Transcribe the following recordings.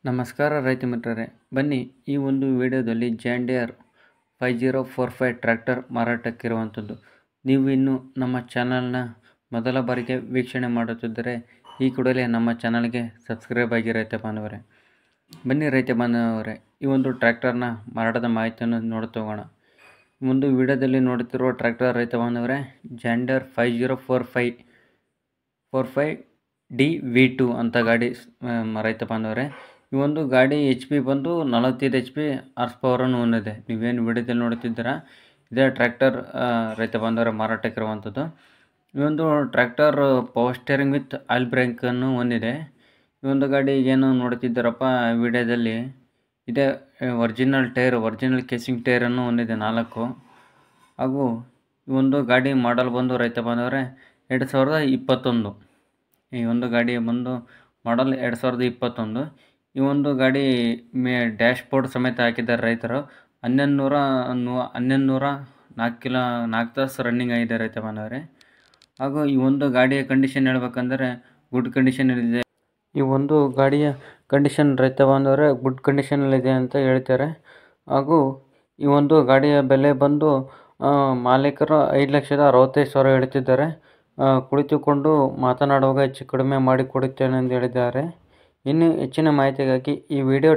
ನಮಸ್ಕಾರ ರೈತ ಮಿತ್ರರೇ, ಬನ್ನಿ ಈ ಒಂದು ವಿಡಿಯೋದಲ್ಲಿ ಜಾನ್ ಡಿಯರ್ 5045 ಟ್ರ್ಯಾಕ್ಟರ್ ಮಾರಾಟಕ್ಕಿರುವಂಥದ್ದು. ನೀವು ಇನ್ನೂ ನಮ್ಮ ಚಾನಲ್ನ ಮೊದಲ ಬಾರಿಗೆ ವೀಕ್ಷಣೆ ಮಾಡುತ್ತಿದ್ದರೆ ಈ ಕೂಡಲೇ ನಮ್ಮ ಚಾನಲ್ಗೆ ಸಬ್ಸ್ಕ್ರೈಬ್ ಆಗಿ ರೈತ ಬಾಂಧವರೇ. ಬನ್ನಿ ರೈತ ಬಾಂಧವರೇ, ಈ ಒಂದು ಟ್ರ್ಯಾಕ್ಟರ್ನ ಮಾರಾಟದ ಮಾಹಿತಿಯನ್ನು ನೋಡ್ತಾ ಹೋಗೋಣ. ಈ ಒಂದು ವಿಡಿಯೋದಲ್ಲಿ ನೋಡುತ್ತಿರುವ ಟ್ರ್ಯಾಕ್ಟರ್ ರೈತ ಬಾಂಧವರೇ ಜಾನ್ ಡಿಯರ್ 5045 DV2 ಅಂತ ಗಾಡಿ ರೈತ ಬಾಂಧವರೇ. ಈ ಒಂದು ಗಾಡಿ HP ಬಂದು 45 HP ಹಾರ್ಸ್ ಪವರನ್ನು ಹೊಂದಿದೆ. ನೀವೇನು ವಿಡಿಯೋದಲ್ಲಿ ನೋಡುತ್ತಿದ್ದೀರಾ ಇದೇ ಟ್ರ್ಯಾಕ್ಟರ್ ರೈತ ಬಾಂಧವರ ಮಾರಾಟಕ್ಕಿರುವಂಥದ್ದು. ಈ ಒಂದು tractor power steering with oil ಬ್ರೇಕನ್ನು ಹೊಂದಿದೆ. ಈ ಒಂದು ಗಾಡಿ ಏನು ನೋಡುತ್ತಿದ್ದಾರಪ್ಪ ವಿಡಿಯೋದಲ್ಲಿ ಇದೇ ಒರಿಜಿನಲ್ ಕೇಸಿಂಗ್ ಟೈರನ್ನು ಹೊಂದಿದೆ 4. ಹಾಗೂ ಈ ಒಂದು ಗಾಡಿ ಮಾಡಲ್ ಬಂದು ರೈತ ಬಾಂಧವರೇ 2021. ಈ ಒಂದು ಗಾಡಿ ಬಂದು ಮಾಡಲ್ 2021. ಈ ಒಂದು ಗಾಡಿ ಡ್ಯಾಶ್ ಬೋರ್ಡ್ ಸಮೇತ ಹಾಕಿದ್ದಾರೆ ರೈತರು. 1104 ತಾಸು ರನ್ನಿಂಗ್ ಆಗಿದೆ ರೈತ ಬಾಂಧವರೇ. ಹಾಗೂ ಈ ಒಂದು ಗಾಡಿಯ ಕಂಡೀಷನ್ ಹೇಳ್ಬೇಕಂದ್ರೆ ಗುಡ್ ಕಂಡೀಷನಲ್ಲಿದೆ. ಈ ಒಂದು ಗಾಡಿಯ ಕಂಡೀಷನ್ ರೈತ ಬಾಂಧವರೇ ಗುಡ್ ಕಂಡೀಷನಲ್ಲಿದೆ ಅಂತ ಹೇಳ್ತಾರೆ. ಹಾಗೂ ಈ ಒಂದು ಗಾಡಿಯ ಬೆಲೆ ಬಂದು ಮಾಲೀಕರು 5,65,000 ಹೇಳ್ತಿದ್ದಾರೆ. ಕುಳಿತುಕೊಂಡು ಮಾತನಾಡುವಾಗ ಹೆಚ್ಚು ಕಡಿಮೆ ಮಾಡಿ ಕೊಡುತ್ತೇನೆ ಎಂದು ಹೇಳಿದ್ದಾರೆ. ಇನ್ನು ಹೆಚ್ಚಿನ ಮಾಹಿತಿಗಾಗಿ ಈ ವಿಡಿಯೋ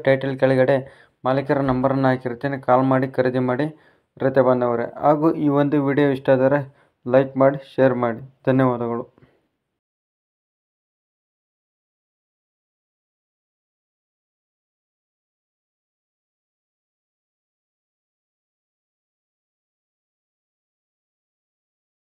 ಟೈಟಲ್ ಕೆಳಗಡೆ ಮಾಲೀಕರ ನಂಬರನ್ನು ಹಾಕಿರ್ತೇನೆ, ಕಾಲ್ ಮಾಡಿ ಖರೀದಿ ಮಾಡಿ ರೈತ ಬಾಂಧವರೇ. ಹಾಗೂ ಈ ಒಂದು ವಿಡಿಯೋ ಇಷ್ಟ ಆದರೆ ಲೈಕ್ ಮಾಡಿ, ಶೇರ್ ಮಾಡಿ. ಧನ್ಯವಾದಗಳು.